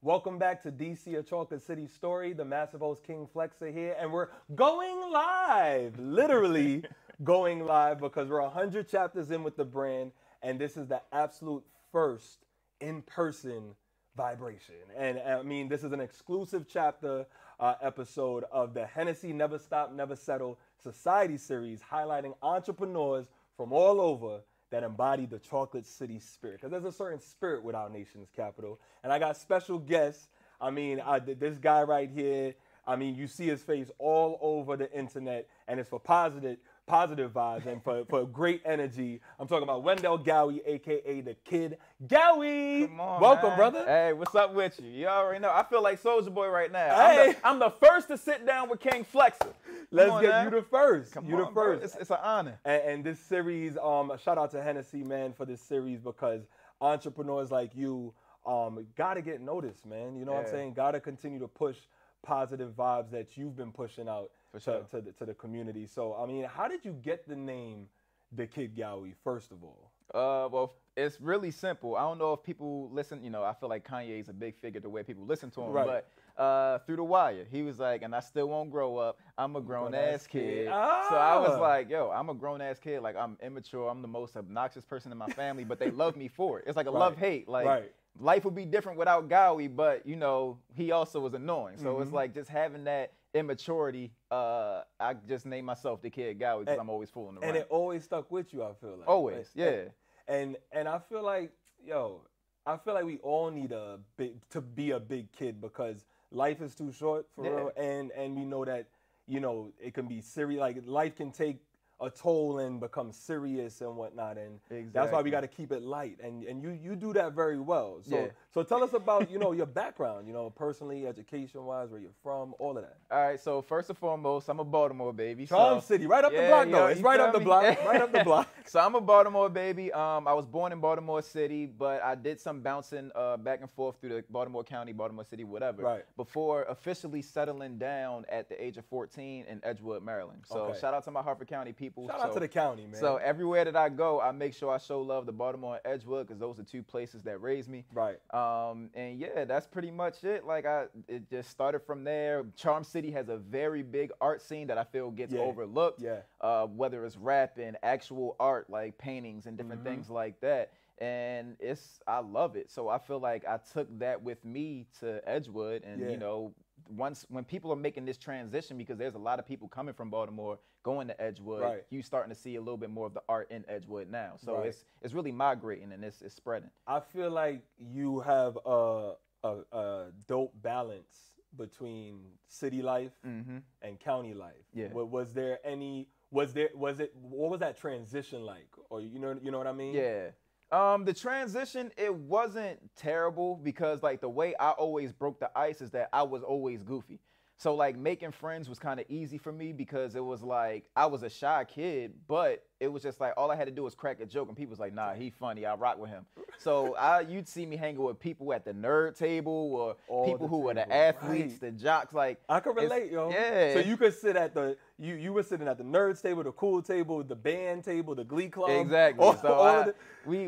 Welcome back to DC, a Chocolate City story. The massive host King Flexxa here, and we're going live, literally going live, because we're 100 chapters in with the brand, and this is the absolute first in-person vibration. And I mean, this is an exclusive chapter episode of the Hennessy Never Stop, Never Settle Society series, highlighting entrepreneurs from all over that embody the Chocolate City spirit. Because there's a certain spirit with our nation's capital. And I got special guests. I mean, this guy right here, I mean, you see his face all over the internet, and it's for positive vibes and for great energy. I'm talking about Wendell Gowie, a.k.a. the Kid Gowie. Come on, welcome, man. brother. Hey, what's up with you? You already know. I feel like Soulja Boy right now. Hey. I'm the first to sit down with King Flexxa. Let's get you the first. Come you on, the first. Bro. It's an honor. And this series, shout out to Hennessy, man, for this series, because entrepreneurs like you got to get noticed, man. You know what I'm saying? Got to continue to push positive vibes that you've been pushing out to the community. So, I mean, how did you get the name The Kid Gowie, first of all? Well, it's really simple. I don't know if people listen, you know, I feel like Kanye's a big figure the way people listen to him, but through the wire, he was like, and I still won't grow up. I'm a grown-ass kid. Ah. So I was like, yo, I'm a grown-ass kid. Like, I'm immature. I'm the most obnoxious person in my family, but they love me for it. It's like a love-hate. Like, life would be different without Gowie, but, you know, he also was annoying. So it's like just having that immaturity, I just named myself the Kid Gowie because I'm always fooling around. And it always stuck with you, I feel like. Always, yeah. And I feel like, I feel like we all need to be a big kid, because life is too short for real. And we know that, you know, it can be serious. Like, life can take a toll and become serious and whatnot, and that's why we got to keep it light. And you do that very well. So tell us about, you know, your background, you know, personally, education wise, where you're from, all of that. All right, so first and foremost, I'm a Baltimore baby. Charm City, right up the block though. It's right up the block, right up the block. So I'm a Baltimore baby. I was born in Baltimore City, but I did some bouncing back and forth through the Baltimore County, Baltimore City, whatever, before officially settling down at the age of 14 in Edgewood, Maryland. So shout out to my Harford County people. Shout out to the county, man. So everywhere that I go, I make sure I show love to Baltimore and Edgewood, because those are two places that raised me. Right. And yeah, that's pretty much it. Like, it just started from there. Charm City has a very big art scene that I feel gets overlooked. Whether it's rap and actual art, like paintings and different things like that. And I love it. So I feel like I took that with me to Edgewood, and you know, when people are making this transition, because there's a lot of people coming from Baltimore going to Edgewood, you starting to see a little bit more of the art in Edgewood now. So it's really migrating, and it's spreading. I feel like you have a dope balance between city life and county life. Yeah. What was that transition like? Or you know what I mean? Yeah. The transition, it wasn't terrible, because like the way I always broke the ice is that I was always goofy. So like making friends was kind of easy for me, because it was like I was a shy kid, but it was just like all I had to do was crack a joke, and people was like, nah, he funny, I rock with him. So you'd see me hanging with people at the nerd table, or people who were the athletes, the jocks. Like, I can relate, yo. Yeah. So you could sit at you were sitting at the nerds table, the cool table, the band table, the glee club. Exactly. So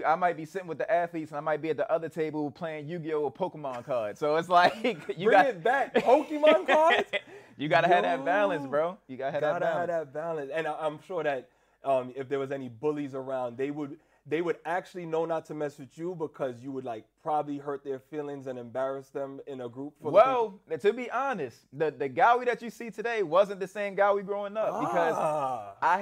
I might be sitting with the athletes, and I might be at the other table playing Yu-Gi-Oh! Or Pokemon cards. So it's like bring it back, Pokemon cards. You gotta have that balance, bro. You gotta have that balance. And I'm sure that if there was any bullies around, they would actually know not to mess with you, because you would like probably hurt their feelings and embarrass them in a group full of people. To be honest, the Gowie that you see today wasn't the same Gowie growing up, because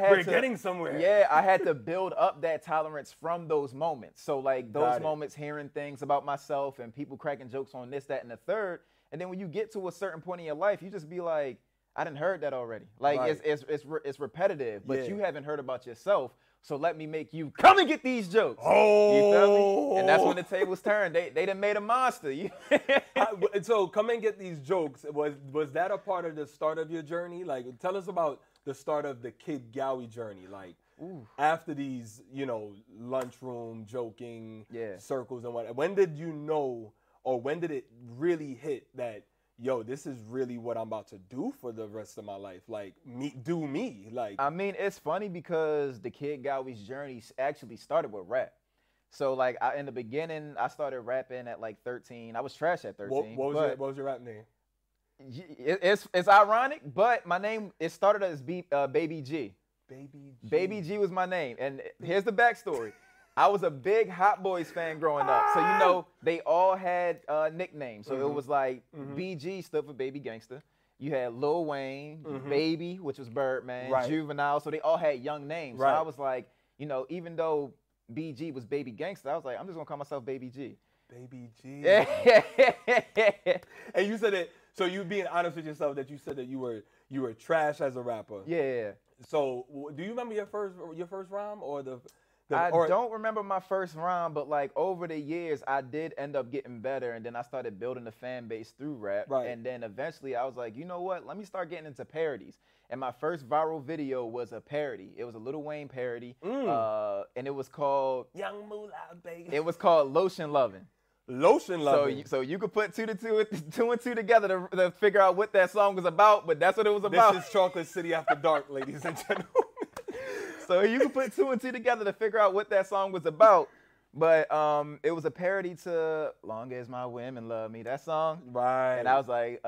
we're getting somewhere. Yeah, I had to build up that tolerance from those moments. So like those moments, hearing things about myself and people cracking jokes on this, that, and the third. And then when you get to a certain point in your life, you just be like, I done heard that already. Like it's repetitive, but you haven't heard about yourself. So let me make you come and get these jokes. Oh, you feel me? And that's when the tables turned. They done made a monster. So come and get these jokes. Was that a part of the start of your journey? Like, tell us about the start of the Kid Gowie journey. Like, after these, you know, lunchroom joking circles and whatnot. When did you know, or when did it really hit that, yo, this is really what I'm about to do for the rest of my life? Like, do me. Like, I mean, it's funny because the Kid Gowie's journey actually started with rap. So like in the beginning, I started rapping at like 13. I was trash at 13. What was your rap name? It's ironic, but my name, it started as Baby G. Baby G. Baby G was my name. And here's the backstory. I was a big Hot Boys fan growing up. So, you know, they all had nicknames. So it was like BG stood for Baby Gangster. You had Lil Wayne, Baby, which was Birdman, Juvenile. So they all had young names. So I was like, you know, even though BG was Baby Gangster, I was like, I'm just going to call myself Baby G. Baby G. And you said it, so you being honest with yourself that you said that you were trash as a rapper. Yeah. So do you remember your first rhyme or I don't remember my first rhyme, but like over the years, I did end up getting better, and then I started building the fan base through rap. Right. And then eventually, I was like, you know what? Let me start getting into parodies. And my first viral video was a parody. It was a Lil Wayne parody, and it was called Young Moolah Baby. It was called Lotion Lovin'. Lotion Love. So you could put two and two together to figure out what that song was about, but that's what it was about. This is Chocolate City After Dark, ladies and gentlemen. So you could put two and two together to figure out what that song was about. But it was a parody to Long As My Women Love Me, that song. Right. And I was like,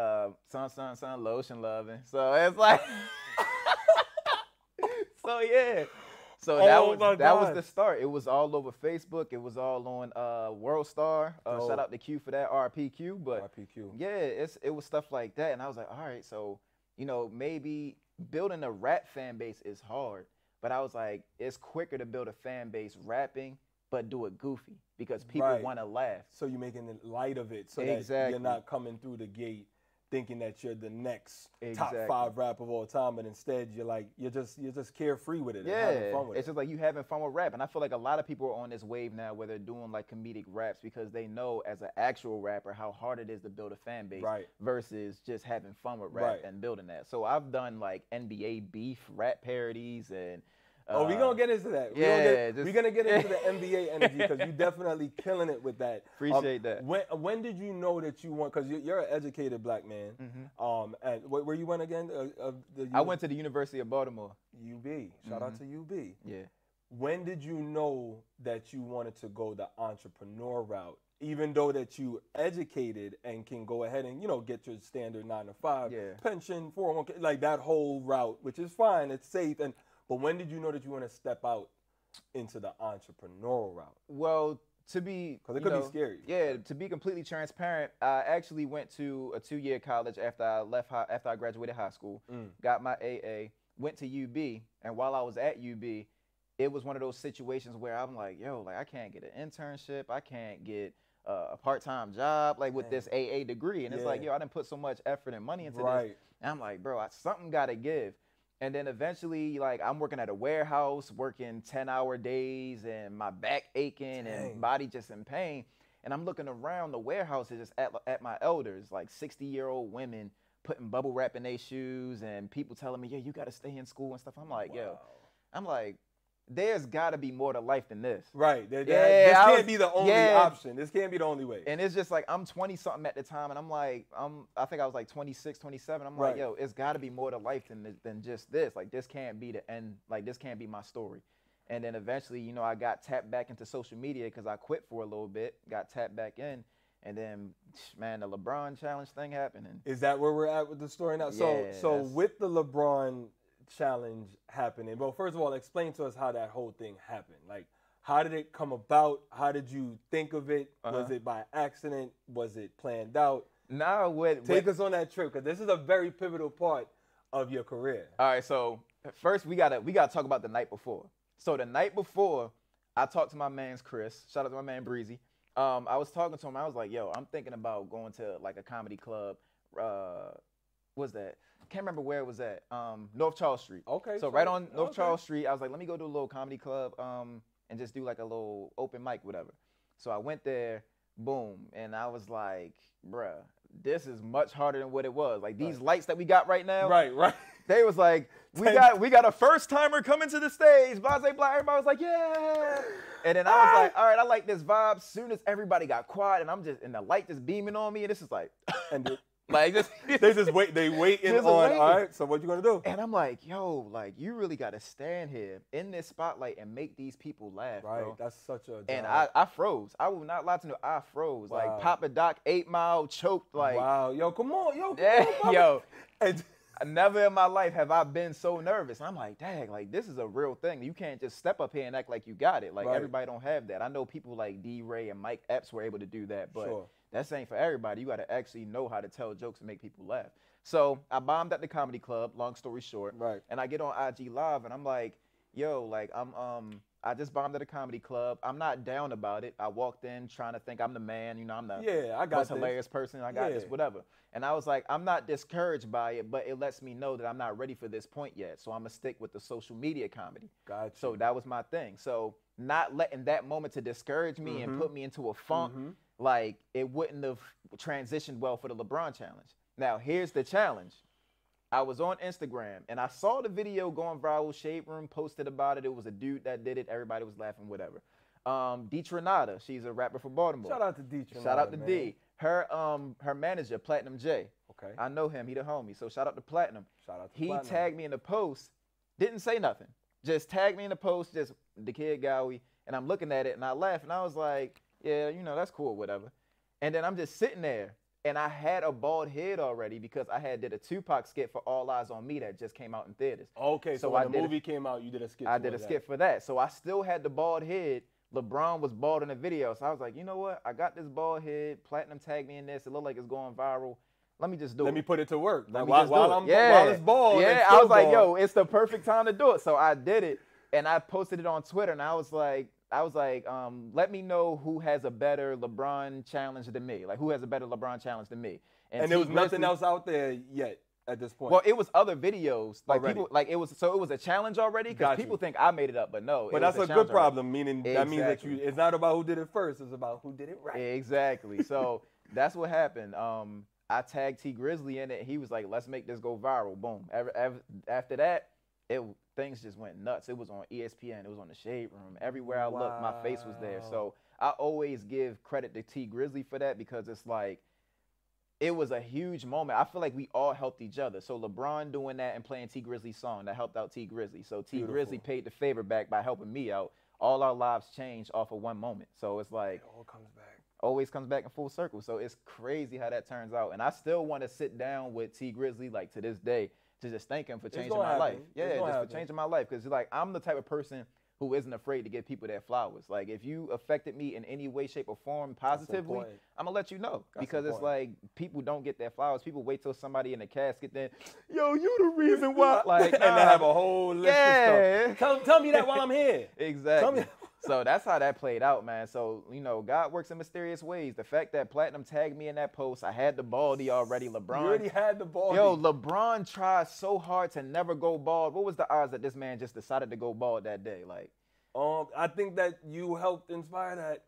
son, lotion loving. So it's like, so yeah. So that was the start. It was all over Facebook. It was all on World Star. Shout out to Q for that, RPQ. But RPQ. Yeah, it was stuff like that. And I was like, all right, so, you know, maybe building a rap fan base is hard. But I was like, it's quicker to build a fan base rapping, but do it goofy because people want to laugh. So you're making light of it so that you're not coming through the gate thinking that you're the next top 5 rap of all time, but instead you're just carefree with it and having fun with it. It's just like you having fun with rap. And I feel like a lot of people are on this wave now where they're doing like comedic raps because they know as an actual rapper how hard it is to build a fan base versus just having fun with rap and building that. So I've done like NBA beef rap parodies and we're going to get into that. We're going to get into the NBA energy because you're definitely killing it with that. Appreciate that. When did you know that you want, because you're an educated black man. And where you went again? I went to the University of Baltimore. UB. Shout out to UB. Yeah. When did you know that you wanted to go the entrepreneur route? Even though that you educated and can go ahead and, you know, get your standard 9 to 5, pension, 401k, like that whole route, which is fine, it's safe. But when did you know that you want to step out into the entrepreneurial route? Well, because it could be scary. Yeah, to be completely transparent, I actually went to a 2-year college after I graduated high school, got my AA, went to UB, and while I was at UB, it was one of those situations where I'm like, yo, like I can't get an internship, I can't get a part-time job, like with this AA degree, and it's like, yo, I didn't put so much effort and money into this, and I'm like, bro, something got to give. And then eventually, like, I'm working at a warehouse, working 10-hour days, and my back aching and body just in pain. And I'm looking around the warehouse just at my elders, like 60-year-old women putting bubble wrap in their shoes and people telling me, yeah, you got to stay in school and stuff. I'm like, there's got to be more to life than this. Right. This can't be the only option. This can't be the only way. And it's just like, I'm 20-something at the time, and I'm like, I think I was like 26, 27. I'm like, yo, it's got to be more to life than just this. Like, this can't be the end. Like, this can't be my story. And then eventually, you know, I got tapped back into social media because I quit for a little bit, got tapped back in. And then, man, the LeBron challenge thing happened. Is that where we're at with the story now? So with the LeBron challenge happening, well, first of all, explain to us how that whole thing happened. Like, how did it come about? How did you think of it? Was it by accident? Was it planned out? Take us on that trip, because this is a very pivotal part of your career. All right, so first we gotta talk about the night before. So the night before, I talked to my man's Chris. Shout out to my man Breezy. I was talking to him. I was like, yo, I'm thinking about going to like a comedy club. What's that? Can't remember where it was at. North Charles Street. Okay. So right on North Charles Street, I was like, let me go to a little comedy club and just do like a little open mic, whatever. So I went there, boom, and I was like, bruh, this is much harder than what it was. Like these lights that we got right now. Right. They was like, we got a first timer coming to the stage. Blase Black, everybody was like, yeah. And then I was like, all right, I like this vibe. Soon as everybody got quiet and and the light just beaming on me, and this is like, Like just they just wait. They waiting on. All right. So what you gonna do? And I'm like, yo, like you really got to stand here in this spotlight and make these people laugh, right. Bro. That's such a. Job. And I froze. I will not lie to you. I froze. Wow. Like Papa Doc, 8 Mile, choked. Like wow. Yo, come on. Yo, come on, yo. Never in my life have I been so nervous. I'm like, dang, like this is a real thing. You can't just step up here and act like you got it. Like everybody don't have that. I know people like D-Ray and Mike Epps were able to do that, but that ain't for everybody. You got to actually know how to tell jokes and make people laugh. So I bombed at the comedy club, long story short. Right. And I get on IG Live and I'm like, yo, like I just bombed at a comedy club. I'm not down about it. I walked in trying to think I'm the man. You know, I'm the most hilarious person. I got this, whatever. And I was like, I'm not discouraged by it, but it lets me know that I'm not ready for this point yet. So I'm going to stick with the social media comedy. Gotcha. So that was my thing. So not letting that moment to discourage me and put me into a funk, like it wouldn't have transitioned well for the LeBron challenge. Now, here's the challenge. I was on Instagram, and I saw the video going viral. Shade Room posted about it. It was a dude that did it. Everybody was laughing, whatever. D. Trinata, she's a rapper from Baltimore. Shout out to D. Trinata, Shout out to man. D. Her manager, Platinum J. Okay. I know him. He the homie. So shout out to Platinum. Shout out to Platinum. He tagged me in the post. Didn't say nothing. Just tagged me in the post, just the kid Gowie. And I'm looking at it, and I laughed, and I was like, yeah, you know, that's cool, whatever. And then I'm just sitting there. And I had a bald head already because I had did a Tupac skit for All Eyes on Me that just came out in theaters. Okay, so when the movie came out, you did a skit. I did a skit for that. So I still had the bald head. LeBron was bald in the video. So I was like, you know what? I got this bald head. Platinum tagged me in this. It looked like it's going viral. Let me just do it. Let me put it to work. While it's bald. Yeah, I was like, yo, it's the perfect time to do it. So I did it. And I posted it on Twitter. And I was like, let me know who has a better LeBron challenge than me. Like, who has a better LeBron challenge than me? And there was nothing else out there yet at this point. Well, it was other videos. Like already. People, like it was a challenge already because people think I made it up, but no. But that's a good problem. Meaning that means that it's not about who did it first. It's about who did it right. Exactly. So that's what happened. I tagged T Grizzly in it. He was like, "Let's make this go viral." Boom. After that, things just went nuts. It was on ESPN. It was on the Shade Room. Everywhere I looked, my face was there. So I always give credit to T Grizzly for that because it's like. It was a huge moment. I feel like we all helped each other. So LeBron doing that and playing T Grizzly's song, that helped out T Grizzly. So T Grizzly paid the favor back by helping me out. All our lives changed off of one moment. So it's like, it all comes back. Always comes back in full circle. So it's crazy how that turns out. And I still want to sit down with T Grizzly, like to this day, to just thank him for changing my life. Yeah, just for changing my life. Because like, I'm the type of person who isn't afraid to give people their flowers. Like, if you affected me in any way, shape, or form positively, I'm going to let you know. Because it's like, people don't get their flowers. People wait till somebody in the casket then, yo, you the reason why. Like, and they have a whole list of stuff. Tell me that while I'm here. Exactly. So that's how that played out, man. So, you know, God works in mysterious ways. The fact that Platinum tagged me in that post, I had the baldy already. LeBron. You already had the baldy. Yo, LeBron tried so hard to never go bald. What was the odds that this man just decided to go bald that day? Like, I think that you helped inspire that.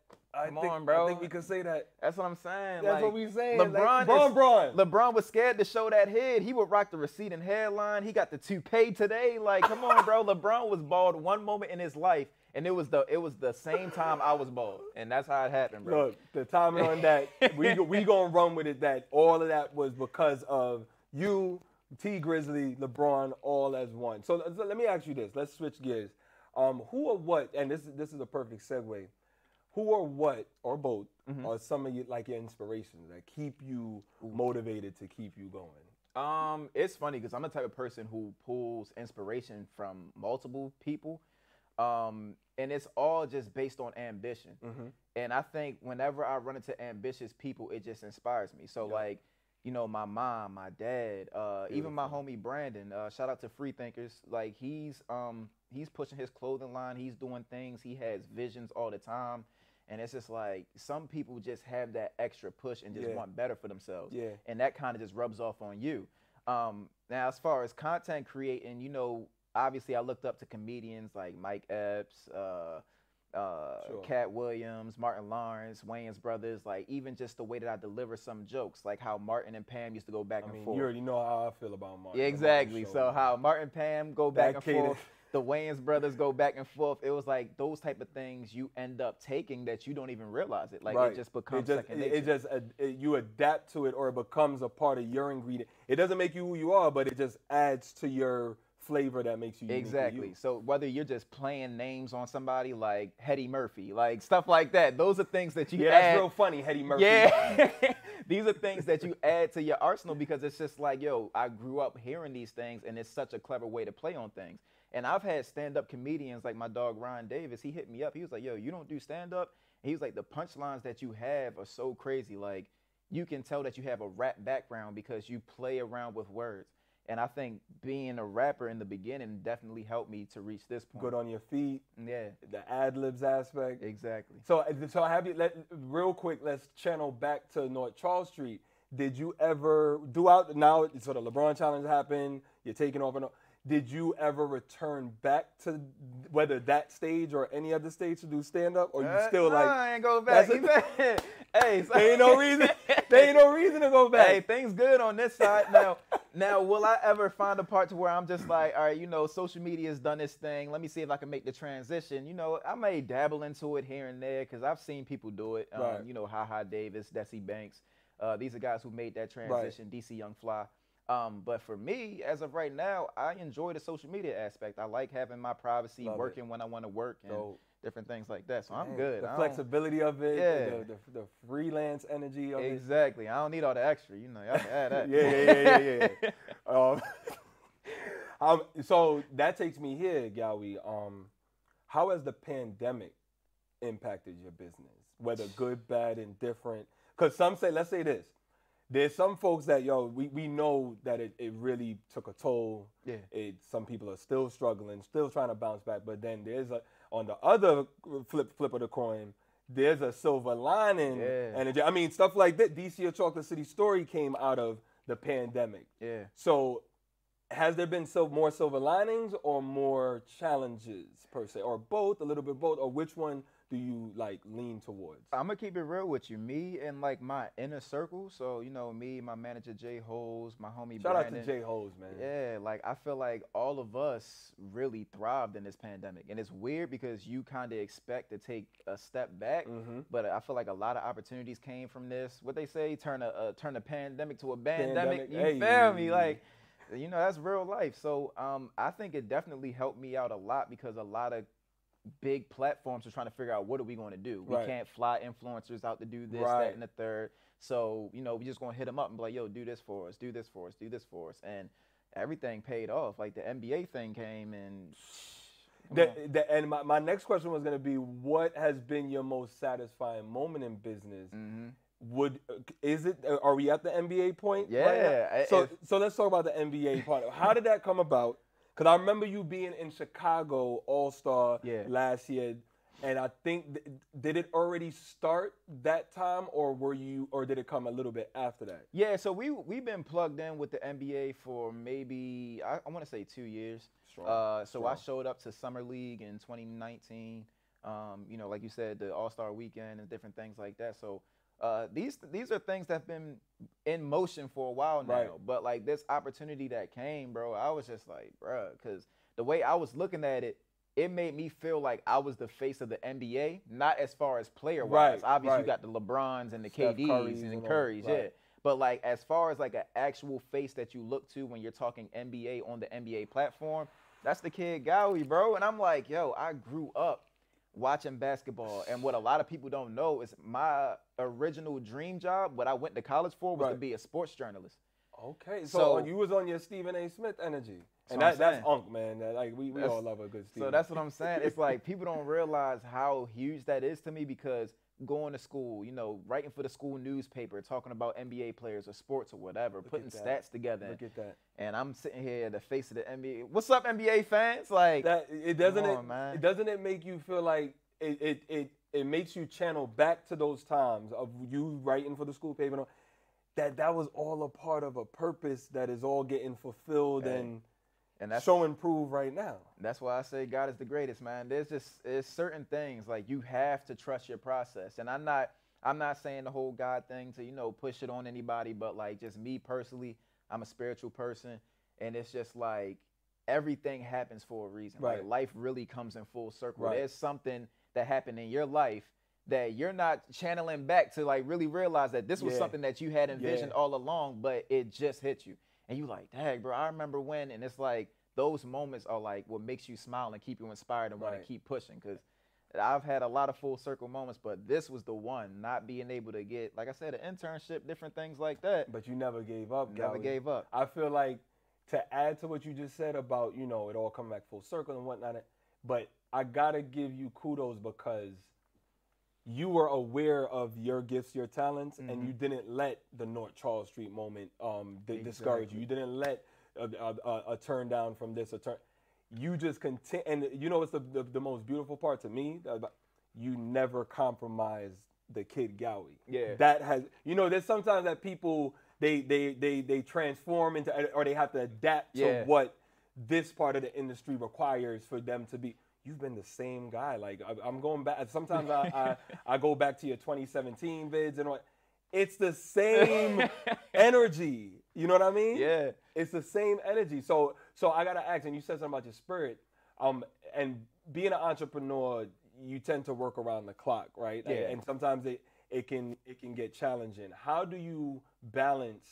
Come on, bro. I think we could say that. That's what I'm saying. That's what we saying. LeBron was scared to show that head. He would rock the receding hairline. He got the toupee today. Like, come on, bro. LeBron was bald one moment in his life. And it was the same time I was bald, and that's how it happened, bro. Look, the timing on that, we gonna run with it. That all of that was because of you, T Grizzly, LeBron, all as one. So let me ask you this. Let's switch gears. Who or what? And this is a perfect segue. Who or what or both are some of your inspirations that keep you motivated to keep you going? It's funny because I'm the type of person who pulls inspiration from multiple people. And it's all just based on ambition. And I think whenever I run into ambitious people, it just inspires me. So like, you know, my mom, my dad, even my homie Brandon, shout out to Free Thinkers. Like he's pushing his clothing line. He's doing things. He has visions all the time. And it's just like some people just have that extra push and just want better for themselves. And that kind of just rubs off on you. Now, as far as content creating, you know, obviously, I looked up to comedians like Mike Epps, Cat Williams, Martin Lawrence, Wayans Brothers, like even just the way that I deliver some jokes, like how Martin and Pam used to go back and forth. You already know how I feel about Martin. Yeah, exactly. So how Martin and Pam go back and forth. the Wayans brothers go back and forth. It was like those type of things you end up taking that you don't even realize it. Like it just becomes second nature. You adapt to it, or it becomes a part of your ingredient. It doesn't make you who you are, but it just adds to your flavor that makes you unique. Exactly. So whether you're just playing names on somebody like Hetty Murphy, like stuff like that, those are things that you add. That's real funny, Hetty Murphy. Yeah. These are things that you add to your arsenal because it's just like, yo, I grew up hearing these things and it's such a clever way to play on things. And I've had stand-up comedians like my dog Ryan Davis. He hit me up. He was like, yo, you don't do stand-up? And he was like, the punchlines that you have are so crazy. Like, you can tell that you have a rap background because you play around with words. And I think being a rapper in the beginning definitely helped me to reach this point. Good on your feet. Yeah. The Adlibs aspect. Exactly. So have you, real quick, let's channel back to North Charles Street. Did you ever, now so the LeBron challenge happened, you're taking off and all. Did you ever return back to whether that stage or any other stage to do stand-up? Or you still like... I ain't going back. Hey, so, there ain't no reason. There ain't no reason to go back. Hey, things good on this side. Now, will I ever find a part to where I'm just like, all right, you know, social media has done this thing. Let me see if I can make the transition. You know, I may dabble into it here and there because I've seen people do it. Right. You know, Ha Davis, Desi Banks. These are guys who made that transition, right. DC Young Fly. But for me, as of right now, I enjoy the social media aspect. I like having my privacy, working when I want to work, and different things like that. So I'm good. The flexibility of it, yeah. the freelance energy of it. Exactly. I don't need all the extra. You know, y'all can add that. yeah. So that takes me here, Gowie. How has the pandemic impacted your business? Whether good, bad, indifferent? Because some say, let's say this. There's some folks that, we know that it really took a toll. Yeah. Some people are still struggling, still trying to bounce back. But then on the other flip of the coin, there's a silver lining. Yeah. And I mean, stuff like that. DC, A Chocolate City Story came out of the pandemic. Yeah. So has there been more silver linings or more challenges per se? Or both, a little bit both? Or which one do you lean towards? I'm gonna keep it real with you. Me and my inner circle. So me, my manager Jay Holes, my homie Shout Brandon. out to Jay Holes, man. Yeah, I feel like all of us really thrived in this pandemic, and it's weird because you kind of expect to take a step back, but I feel like a lot of opportunities came from this. What they say, turn a pandemic to a bandemic. You feel me? That's real life. So I think it definitely helped me out a lot because a lot of big platforms are trying to figure out what are we going to do. We can't fly influencers out to do this, that, and the third. So, we just going to hit them up and be like, yo, do this for us, do this for us, do this for us. And everything paid off. Like the NBA thing came and... And my next question was going to be, what has been your most satisfying moment in business? Are we at the NBA point? Yeah. Right so let's talk about the NBA part. How did that come about? Because I remember you being in Chicago All-Star last year, and I think, did it already start that time, or did it come a little bit after that? Yeah, so we've been plugged in with the NBA for maybe, I want to say 2 years. Strong. I showed up to Summer League in 2019, like you said, the All-Star Weekend and different things like that. So these are things that have been in motion for a while now, but this opportunity that came, bro, I was just like, bro, because the way I was looking at it, it made me feel like I was the face of the NBA, not as far as player-wise. Obviously, you got the LeBrons and the KDs and the Currys, but as far as an actual face that you look to when you're talking NBA on the NBA platform, that's the kid Gowie, bro. And I'm like, yo, I grew up watching basketball, and what a lot of people don't know is my original dream job, what I went to college for, was to be a sports journalist. Okay, so you was on your Stephen A. Smith energy, and that's Unc, man. We all love a good Stephen. So that's what I'm saying. It's people don't realize how huge that is to me because going to school, writing for the school newspaper, talking about NBA players or sports or whatever, putting stats together. Look at that. And I'm sitting here, the face of the NBA. What's up, NBA fans? Doesn't it make you feel like it makes you channel back to those times of you writing for the school paper, that was all a part of a purpose that is all getting fulfilled and that's so improved right now. That's why I say God is the greatest, man. There's certain things you have to trust your process. And I'm not saying the whole God thing to, push it on anybody, but just me personally, I'm a spiritual person. And it's just everything happens for a reason. Right. Like life really comes in full circle. Right. There's something that happened in your life that you're not channeling back to like really realize that this was something that you had envisioned all along, but it just hit you. And you like, dang, bro, I remember when, and it's like those moments are like what makes you smile and keep you inspired and want to keep pushing. Because I've had a lot of full circle moments, but this was the one, not being able to get, like I said, an internship, different things like that. But you never gave up, Never gave up. I feel like to add to what you just said about, you know, it all coming back full circle and whatnot, but I got to give you kudos because you were aware of your gifts, your talents, and you didn't let the North Charles Street moment discourage you. You didn't let a turn down from this, you just continue. And you know what's the most beautiful part to me? You never compromised the kid Gowie. Yeah. That has, you know, there's sometimes that people, they transform into, or they have to adapt to what this part of the industry requires for them to be. You've been the same guy. Like I'm going back. Sometimes I go back to your 2017 vids and what. It's the same energy. You know what I mean? Yeah. It's the same energy. So I gotta ask. And you said something about your spirit. And being an entrepreneur, you tend to work around the clock, right? Yeah. And sometimes it can get challenging. How do you balance,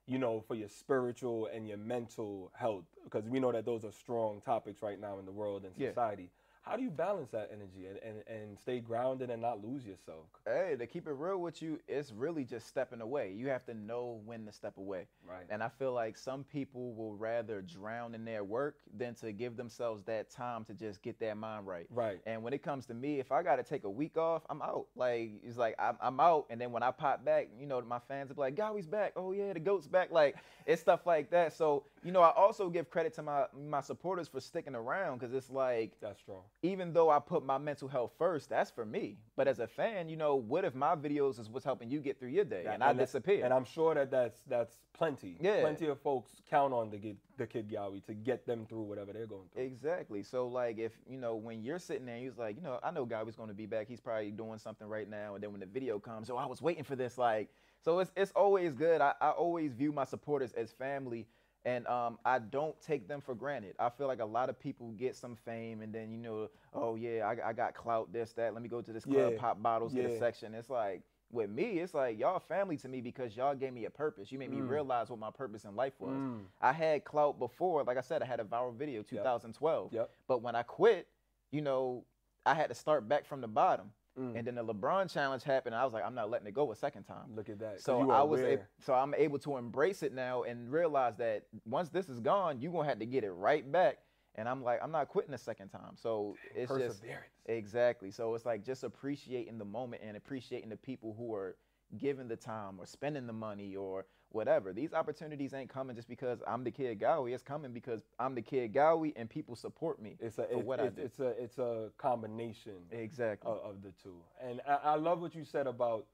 you know, for your spiritual and your mental health? Because we know that those are strong topics right now in the world and society. How do you balance that energy and stay grounded and not lose yourself? Hey, to keep it real with you, it's really just stepping away. You have to know when to step away. Right. And I feel like some people will rather drown in their work than to give themselves that time to just get their mind right. Right. And when it comes to me, if I got to take a week off, I'm out. Like, it's like I'm out. And then when I pop back, you know, my fans will be like, Gowie's back. Oh, yeah, the GOAT's back. Like, it's stuff like that. So, you know, I also give credit to my supporters for sticking around because it's like, that's strong. Even though I put my mental health first, that's for me. But as a fan, you know, what if my videos is what's helping you get through your day and I disappear? And I'm sure that's plenty. Yeah. Plenty of folks count on the kid Gowie to get them through whatever they're going through. Exactly. So like if, you know, when you're sitting there and he's like, you know, I know Gowie's going to be back. He's probably doing something right now. And then when the video comes, I was waiting for this. Like, so it's always good. I always view my supporters as family. And I don't take them for granted. I feel like a lot of people get some fame and then, you know, oh, yeah, I got clout, this, that. Let me go to this club, pop bottles, get a section. It's like, with me, it's like y'all family to me because y'all gave me a purpose. You made me realize what my purpose in life was. I had clout before. Like I said, I had a viral video, 2012. Yep. But when I quit, you know, I had to start back from the bottom. And then the LeBron challenge happened. And I was like, I'm not letting it go a second time. Look at that. So so I'm able to embrace it now and realize that once this is gone, you're gonna have to get it right back. And I'm like, I'm not quitting a second time. So it's perseverance. Just exactly. So it's like just appreciating the moment and appreciating the people who are giving the time or spending the money or whatever. These opportunities ain't coming just because I'm the kid Gowie. It's coming because I'm the kid Gowie and people support me It's a combination exactly of the two. And I love what you said about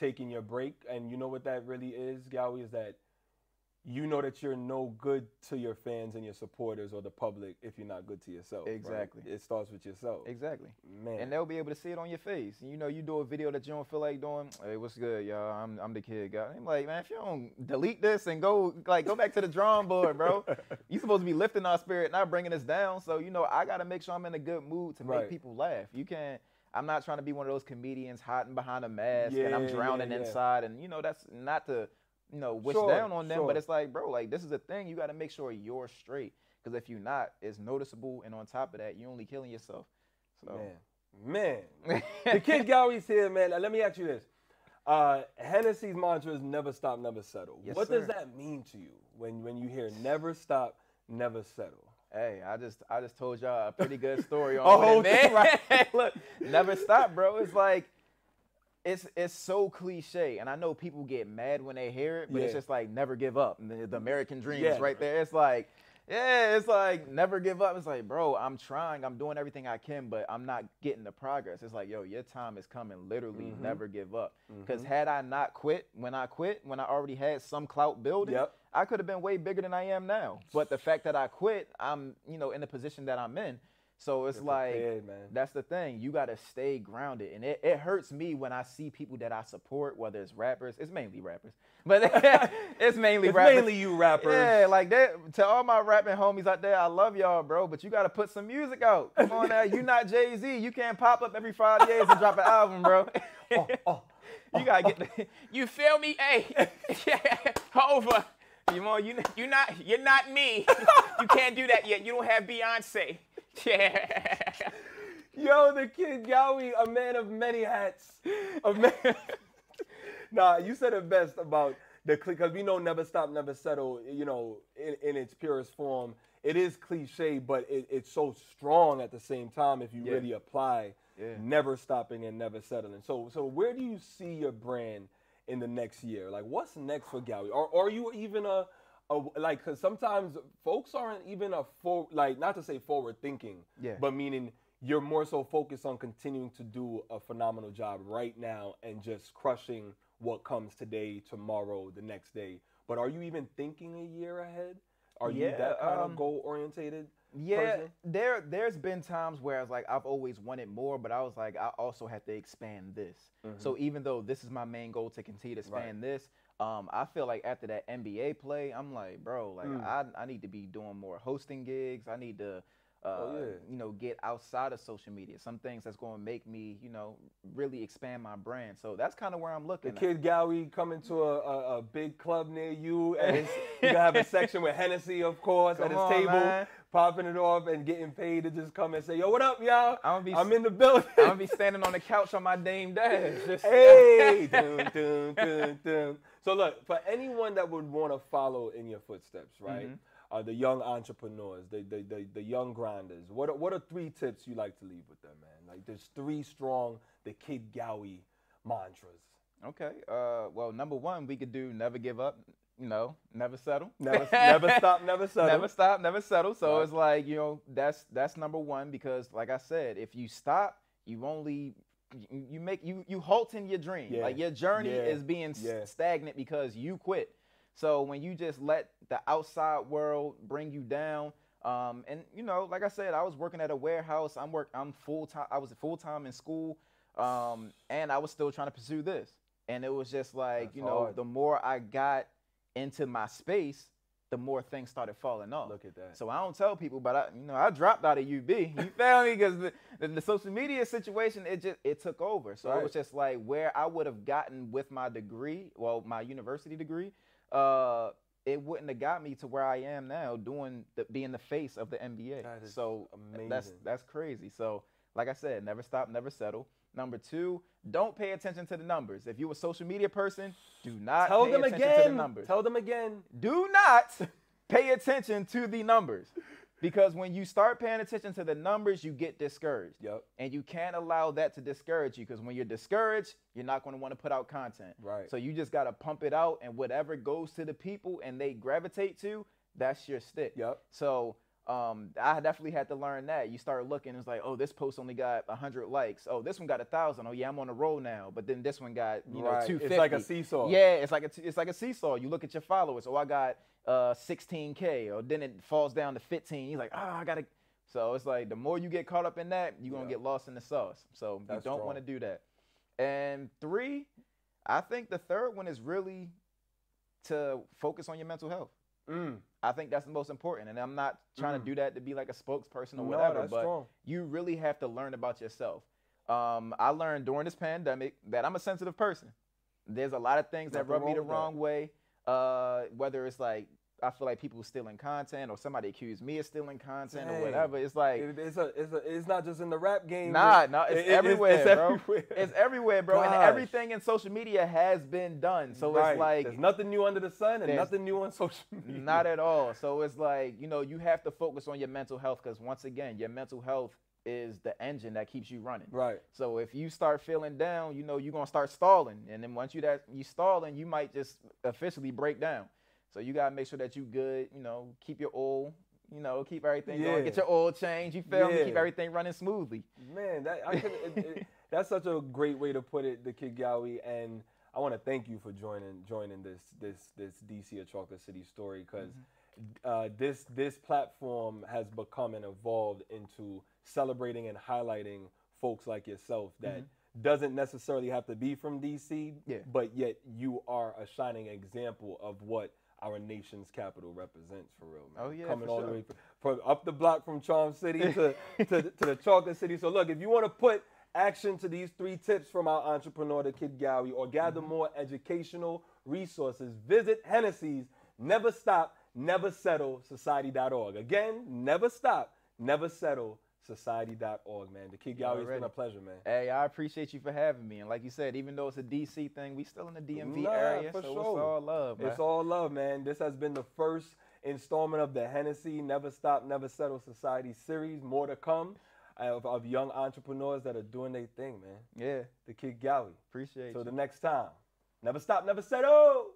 taking your break. And you know what that really is, Gowie, is that you know that you're no good to your fans and your supporters or the public if you're not good to yourself. Exactly. Right? It starts with yourself. Exactly. Man. And they'll be able to see it on your face. You know, you do a video that you don't feel like doing. Hey, what's good, y'all? I'm the kid guy. I'm like, man, if you don't delete this and go back to the drawing board, bro. You supposed to be lifting our spirit, not bringing us down. So, you know, I got to make sure I'm in a good mood to make people laugh. I'm not trying to be one of those comedians hiding behind a mask and I'm drowning inside. And, you know, that's not to, you know, wish down on them, but it's like, bro, like this is a thing. You got to make sure you're straight because if you're not, it's noticeable. And on top of that, you're only killing yourself. So, man, the kid Gowie's here, man. Let me ask you this. Hennessy's mantra is never stop, never settle. Yes, what sir. does that mean to you when you hear never stop, never settle? Hey, I just told y'all a pretty good story on it, man. Right? Look, never stop, bro. It's like, it's so cliche, and I know people get mad when they hear it, but it's just like never give up. The American dream is right there. It's like, it's like never give up. It's like, bro, I'm trying, I'm doing everything I can, but I'm not getting the progress. It's like, yo, your time is coming. Literally, never give up. Because had I not quit, when I already had some clout building, I could have been way bigger than I am now. But the fact that I quit, I'm, you know, in the position that I'm in. So it's like, that's the thing. You got to stay grounded. And it hurts me when I see people that I support, whether it's rappers. It's mainly rappers. But it's mainly rappers. It's mainly you rappers. Yeah, like that. To all my rapping homies out there, I love y'all, bro. But you got to put some music out. Come on now. You not Jay-Z. You can't pop up every 5 years and drop an album, bro. You got to get you feel me? Hey, over. You're not me. You can't do that yet. You don't have Beyonce. Yeah. Yo, the kid Gowie, a man of many hats. A man. Nah, you said it best about the because we know never stop, never settle. You know, in its purest form, it is cliche, but it's so strong at the same time. If you really apply, never stopping and never settling. So where do you see your brand in the next year? Like, what's next for Gowie? Or are you even like, because sometimes folks aren't even not to say forward thinking, but meaning you're more so focused on continuing to do a phenomenal job right now and just crushing what comes today, tomorrow, the next day. But are you even thinking a year ahead? Are you that kind of goal orientated? Yeah, there's been times where I was like, I've always wanted more, but I was like, I also have to expand this. So even though this is my main goal to continue to expand this, I feel like after that NBA play, I'm like, bro, like I need to be doing more hosting gigs. I need to, you know, get outside of social media. Some things that's going to make me, you know, really expand my brand. So that's kind of where I'm looking. The kid Gowie coming to a big club near you, and you're going to have a section with Hennessy, of course, at his table. Man. Popping it off and getting paid to just come and say, yo, what up, y'all? I'm in the building. I'm going to be standing on the couch on my Dame Dash. Hey! Dun, dun, dun, dun. So look, for anyone that would want to follow in your footsteps, right? The young entrepreneurs, the young grinders, what are 3 tips you like to leave with them, man? Like, there's 3 strong, the kid Gowie mantras. Okay. Well, number 1, we could do never give up. You know, never settle. Never stop, never settle. Never stop, never settle. So it's like, you know, that's number 1, because like I said, if you stop, you only you halt in your dream. Like your journey is being stagnant because you quit. So when you just let the outside world bring you down, and you know, like I said, I was working at a warehouse. I'm full time. I was full time in school, and I was still trying to pursue this. And it was just like, that's you know, hard. The more I got into my space, the more things started falling off. Look at that. So I don't tell people, but I dropped out of UB. You feel me? Because the social media situation, it took over. So it was just like where I would have gotten with my degree, well, my university degree, it wouldn't have got me to where I am now, being the face of the NBA. That is amazing. That's crazy. So like I said, never stop, never settle. Number 2, don't pay attention to the numbers. If you're a social media person, do not pay attention to the numbers. Tell them again. Do not pay attention to the numbers. Because when you start paying attention to the numbers, you get discouraged. Yep. And you can't allow that to discourage you, because when you're discouraged, you're not going to want to put out content. Right. So you just got to pump it out, and whatever goes to the people and they gravitate to, that's your stick. Yep. So I definitely had to learn that. You start looking, it's like, oh, this post only got 100 likes. Oh, this one got 1,000. Oh, yeah, I'm on a roll now. But then this one got, you know, 250. It's like a seesaw. Yeah, it's like a seesaw. You look at your followers. Oh, I got 16K. Or then it falls down to 15. You're like, I got to. So it's like the more you get caught up in that, you're going to get lost in the sauce. So you don't want to do that. And 3, I think the third one is really to focus on your mental health. I think that's the most important, and I'm not trying to do that to be like a spokesperson or whatever, but you really have to learn about yourself. I learned during this pandemic that I'm a sensitive person. There's a lot of things that rub me the wrong way, whether it's like I feel like people stealing content or somebody accused me of stealing content or whatever. It's like it's not just in the rap game. It's everywhere, bro. Everywhere. It's everywhere, bro. And everything in social media has been done. So it's like there's nothing new under the sun and nothing new on social media. Not at all. So it's like, you know, you have to focus on your mental health, because once again, your mental health is the engine that keeps you running. Right. So if you start feeling down, you know, you're gonna start stalling, and then once you stalling, you might just officially break down. So you gotta make sure that you good, you know, keep your oil, you know, keep everything going, get your oil changed, you feel me, keep everything running smoothly. Man, that's such a great way to put it, the kid Gowie, and I want to thank you for joining this DC, a Chocolate City story, because this platform has become and evolved into celebrating and highlighting folks like yourself that doesn't necessarily have to be from DC, but yet you are a shining example of what our nation's capital represents, for real, man. Oh, yeah, coming for all sure. the way from up the block from Charm City to the Chocolate City. So look, if you want to put action to these 3 tips from our entrepreneur, the Kid Gowie, or gather more educational resources, visit Hennessy's Never Stop, Never Settle Society.org. Again, never stop, never settle society.org, man. The Kid Gowie, it's been a pleasure, man. Hey, I appreciate you for having me. And like you said, even though it's a DC thing, we still in the DMV area, so it's all love, man. It's all love, man. This has been the first installment of the Hennessy Never Stop, Never Settle Society series. More to come of young entrepreneurs that are doing their thing, man. Yeah. The Kid Gowie. Appreciate you. So the next time, never stop, never settle.